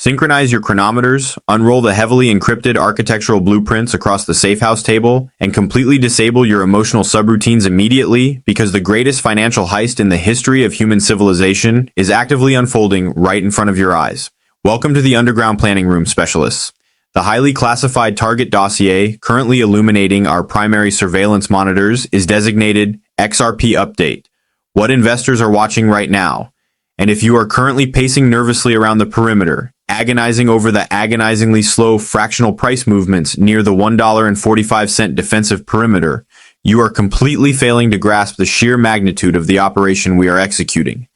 Synchronize your chronometers, unroll the heavily encrypted architectural blueprints across the safehouse table, and completely disable your emotional subroutines immediately because the greatest financial heist in the history of human civilization is actively unfolding right in front of your eyes. Welcome to the Underground Planning Room Specialists. The highly classified target dossier currently illuminating our primary surveillance monitors is designated XRP Update. What investors are watching right now? And if you are currently pacing nervously around the perimeter, agonizing over the agonizingly slow fractional price movements near the $1.45 defensive perimeter, you are completely failing to grasp the sheer magnitude of the operation we are executing.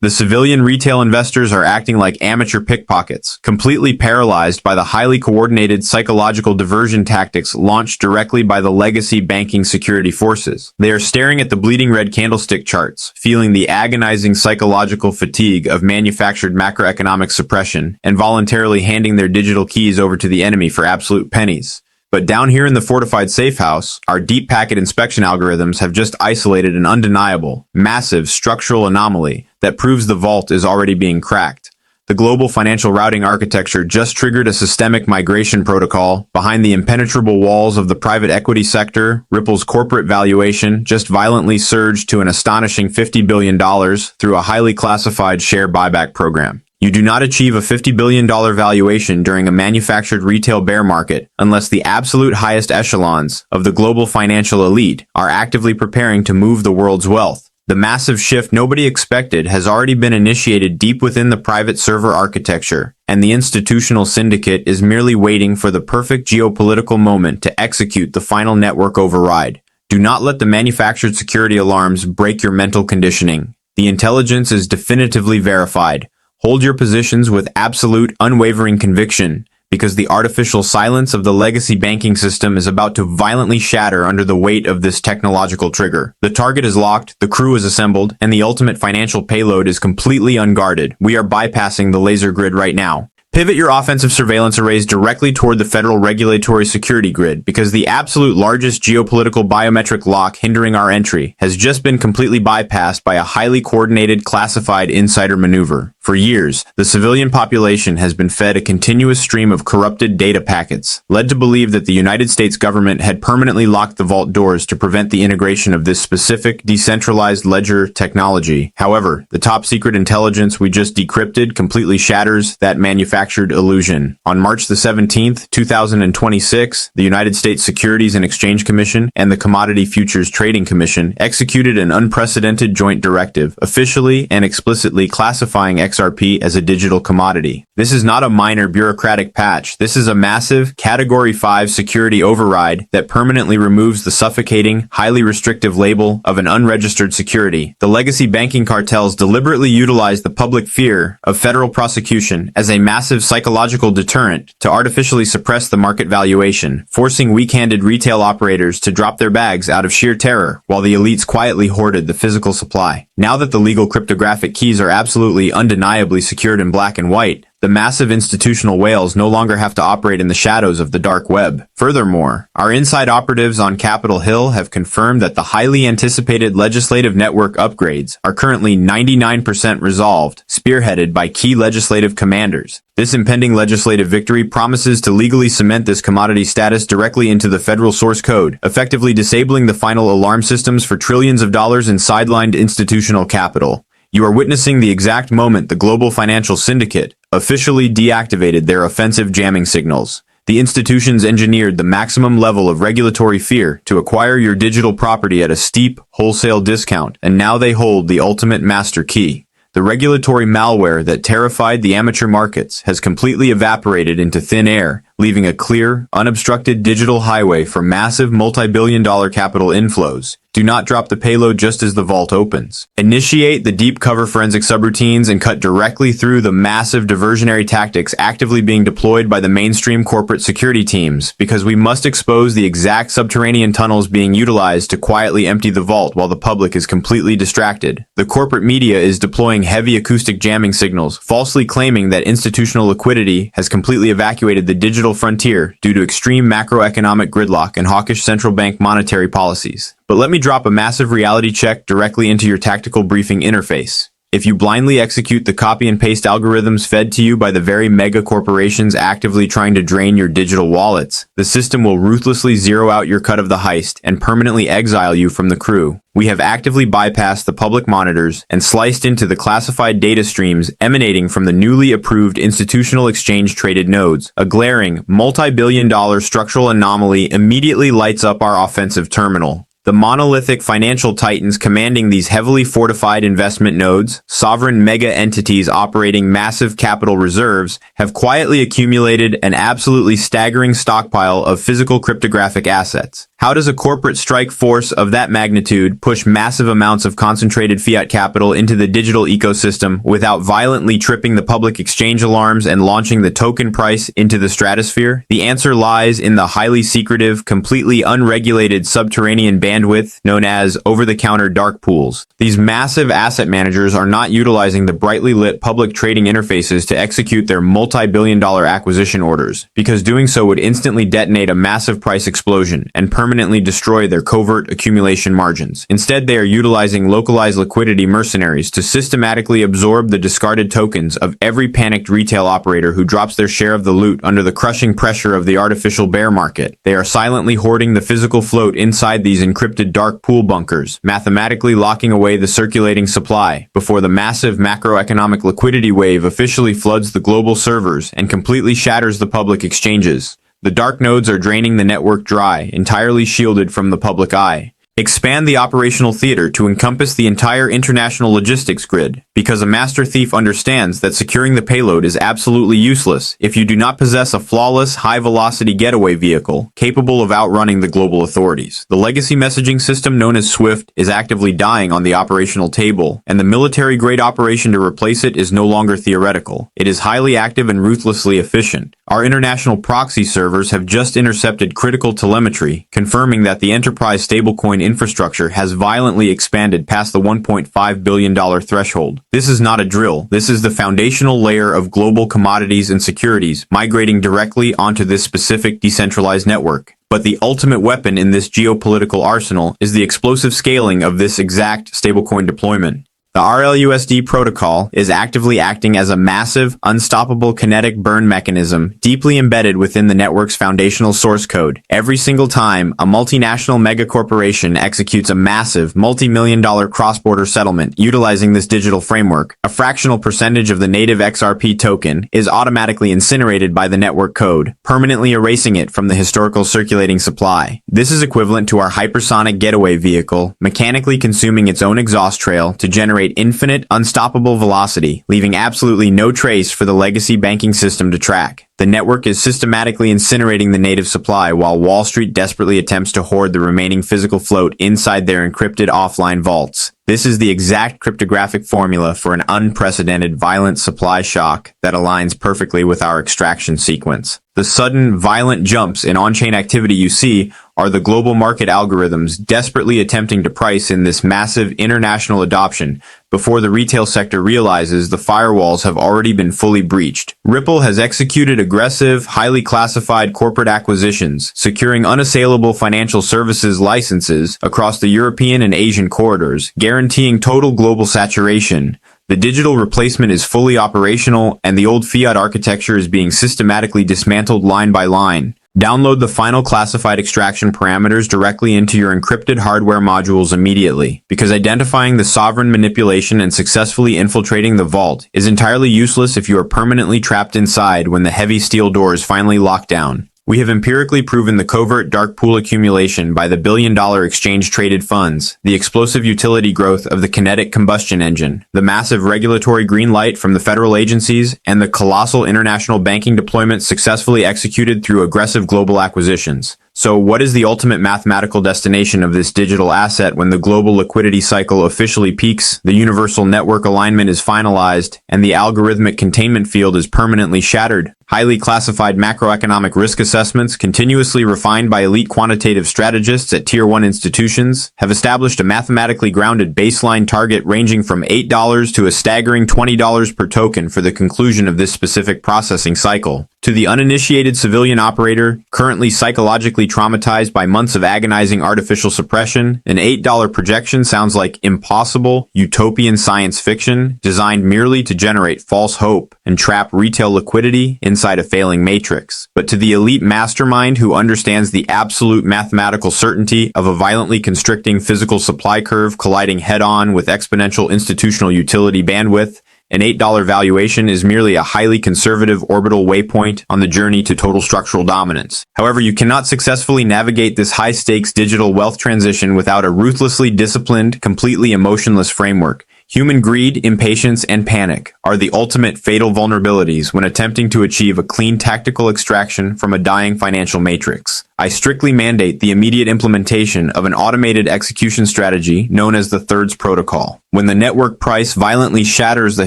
The civilian retail investors are acting like amateur pickpockets, completely paralyzed by the highly coordinated psychological diversion tactics launched directly by the legacy banking security forces. They are staring at the bleeding red candlestick charts, feeling the agonizing psychological fatigue of manufactured macroeconomic suppression, and voluntarily handing their digital keys over to the enemy for absolute pennies. But down here in the fortified safe house, our deep packet inspection algorithms have just isolated an undeniable, massive structural anomaly that proves the vault is already being cracked. The global financial routing architecture just triggered a systemic migration protocol. Behind the impenetrable walls of the private equity sector, Ripple's corporate valuation just violently surged to an astonishing $50 billion through a highly classified share buyback program. You do not achieve a $50 billion valuation during a manufactured retail bear market unless the absolute highest echelons of the global financial elite are actively preparing to move the world's wealth. The massive shift nobody expected has already been initiated deep within the private server architecture, and the institutional syndicate is merely waiting for the perfect geopolitical moment to execute the final network override. Do not let the manufactured security alarms break your mental conditioning. The intelligence is definitively verified. Hold your positions with absolute, unwavering conviction, because the artificial silence of the legacy banking system is about to violently shatter under the weight of this technological trigger. The target is locked, the crew is assembled, and the ultimate financial payload is completely unguarded. We are bypassing the laser grid right now. Pivot your offensive surveillance arrays directly toward the federal regulatory security grid because the absolute largest geopolitical biometric lock hindering our entry has just been completely bypassed by a highly coordinated classified insider maneuver. For years, the civilian population has been fed a continuous stream of corrupted data packets, led to believe that the United States government had permanently locked the vault doors to prevent the integration of this specific decentralized ledger technology. However, the top secret intelligence we just decrypted completely shatters that manufactured illusion. On March the 17th, 2026, the United States Securities and Exchange Commission and the Commodity Futures Trading Commission executed an unprecedented joint directive, officially and explicitly classifying XRP as a digital commodity. This is not a minor bureaucratic patch. This is a massive Category 5 security override that permanently removes the suffocating, highly restrictive label of an unregistered security. The legacy banking cartels deliberately utilized the public fear of federal prosecution as a massive psychological deterrent to artificially suppress the market valuation, forcing weak-handed retail operators to drop their bags out of sheer terror, while the elites quietly hoarded the physical supply. Now that the legal cryptographic keys are absolutely undeniably secured in black and white, the massive institutional whales no longer have to operate in the shadows of the dark web. Furthermore, our inside operatives on Capitol Hill have confirmed that the highly anticipated legislative network upgrades are currently 99% resolved, spearheaded by key legislative commanders. This impending legislative victory promises to legally cement this commodity status directly into the federal source code, effectively disabling the final alarm systems for trillions of dollars in sidelined institutional capital. You are witnessing the exact moment the global financial syndicate officially deactivated their offensive jamming signals. The institutions engineered the maximum level of regulatory fear to acquire your digital property at a steep, wholesale discount, and now they hold the ultimate master key. The regulatory malware that terrified the amateur markets has completely evaporated into thin air, leaving a clear, unobstructed digital highway for massive multi-billion-dollar capital inflows. Do not drop the payload just as the vault opens. Initiate the deep cover forensic subroutines and cut directly through the massive diversionary tactics actively being deployed by the mainstream corporate security teams, because we must expose the exact subterranean tunnels being utilized to quietly empty the vault while the public is completely distracted. The corporate media is deploying heavy acoustic jamming signals, falsely claiming that institutional liquidity has completely evacuated the digital frontier due to extreme macroeconomic gridlock and hawkish central bank monetary policies. But let me drop a massive reality check directly into your tactical briefing interface. If you blindly execute the copy and paste algorithms fed to you by the very mega corporations actively trying to drain your digital wallets, the system will ruthlessly zero out your cut of the heist and permanently exile you from the crew. We have actively bypassed the public monitors and sliced into the classified data streams emanating from the newly approved institutional exchange-traded nodes. A glaring, multi-billion-dollar structural anomaly immediately lights up our offensive terminal. The monolithic financial titans commanding these heavily fortified investment nodes, sovereign mega entities operating massive capital reserves, have quietly accumulated an absolutely staggering stockpile of physical cryptographic assets. How does a corporate strike force of that magnitude push massive amounts of concentrated fiat capital into the digital ecosystem without violently tripping the public exchange alarms and launching the token price into the stratosphere? The answer lies in the highly secretive, completely unregulated subterranean bandwidth known as over-the-counter dark pools. These massive asset managers are not utilizing the brightly lit public trading interfaces to execute their multi-billion-dollar acquisition orders, because doing so would instantly detonate a massive price explosion and permanently destroy their covert accumulation margins. Instead, they are utilizing localized liquidity mercenaries to systematically absorb the discarded tokens of every panicked retail operator who drops their share of the loot under the crushing pressure of the artificial bear market. They are silently hoarding the physical float inside these encrypted dark pool bunkers, mathematically locking away the circulating supply before the massive macroeconomic liquidity wave officially floods the global servers and completely shatters the public exchanges. The dark nodes are draining the network dry, entirely shielded from the public eye. Expand the operational theater to encompass the entire international logistics grid, because a master thief understands that securing the payload is absolutely useless if you do not possess a flawless, high-velocity getaway vehicle capable of outrunning the global authorities. The legacy messaging system known as SWIFT is actively dying on the operational table, and the military-grade operation to replace it is no longer theoretical. It is highly active and ruthlessly efficient. Our international proxy servers have just intercepted critical telemetry, confirming that the enterprise stablecoin infrastructure has violently expanded past the $1.5 billion threshold. This is not a drill. This is the foundational layer of global commodities and securities migrating directly onto this specific decentralized network. But the ultimate weapon in this geopolitical arsenal is the explosive scaling of this exact stablecoin deployment. The RLUSD protocol is actively acting as a massive, unstoppable kinetic burn mechanism deeply embedded within the network's foundational source code. Every single time a multinational megacorporation executes a massive, multi-million-dollar cross-border settlement utilizing this digital framework, a fractional percentage of the native XRP token is automatically incinerated by the network code, permanently erasing it from the historical circulating supply. This is equivalent to our hypersonic getaway vehicle mechanically consuming its own exhaust trail to generate infinite, unstoppable velocity, leaving absolutely no trace for the legacy banking system to track. The network is systematically incinerating the native supply while Wall Street desperately attempts to hoard the remaining physical float inside their encrypted offline vaults. This is the exact cryptographic formula for an unprecedented violent supply shock that aligns perfectly with our extraction sequence. The sudden, violent jumps in on-chain activity you see are the global market algorithms desperately attempting to price in this massive international adoption before the retail sector realizes the firewalls have already been fully breached. Ripple has executed aggressive, highly classified corporate acquisitions, securing unassailable financial services licenses across the European and Asian corridors, guaranteeing total global saturation. The digital replacement is fully operational, and the old fiat architecture is being systematically dismantled line by line. Download the final classified extraction parameters directly into your encrypted hardware modules immediately, because identifying the sovereign manipulation and successfully infiltrating the vault is entirely useless if you are permanently trapped inside when the heavy steel doors finally lock down. We have empirically proven the covert dark pool accumulation by the billion-dollar exchange-traded funds, the explosive utility growth of the kinetic combustion engine, the massive regulatory green light from the federal agencies, and the colossal international banking deployment successfully executed through aggressive global acquisitions. So what is the ultimate mathematical destination of this digital asset when the global liquidity cycle officially peaks, the universal network alignment is finalized, and the algorithmic containment field is permanently shattered? Highly classified macroeconomic risk assessments, continuously refined by elite quantitative strategists at Tier 1 institutions, have established a mathematically grounded baseline target ranging from $8 to a staggering $20 per token for the conclusion of this specific processing cycle. To the uninitiated civilian operator, currently psychologically traumatized by months of agonizing artificial suppression, an $8 projection sounds like impossible, utopian science fiction designed merely to generate false hope and trap retail liquidity inside a failing matrix. But to the elite mastermind who understands the absolute mathematical certainty of a violently constricting physical supply curve colliding head-on with exponential institutional utility bandwidth, an $8 valuation is merely a highly conservative orbital waypoint on the journey to total structural dominance. However, you cannot successfully navigate this high-stakes digital wealth transition without a ruthlessly disciplined, completely emotionless framework. Human greed, impatience, and panic are the ultimate fatal vulnerabilities when attempting to achieve a clean tactical extraction from a dying financial matrix. I strictly mandate the immediate implementation of an automated execution strategy known as the Thirds Protocol. When the network price violently shatters the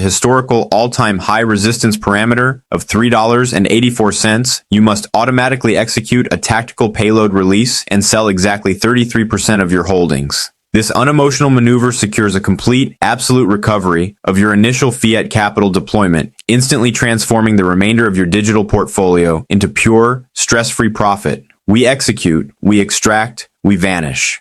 historical all-time high resistance parameter of $3.84, you must automatically execute a tactical payload release and sell exactly 33% of your holdings. This unemotional maneuver secures a complete, absolute recovery of your initial fiat capital deployment, instantly transforming the remainder of your digital portfolio into pure, stress-free profit. We execute, we extract, we vanish.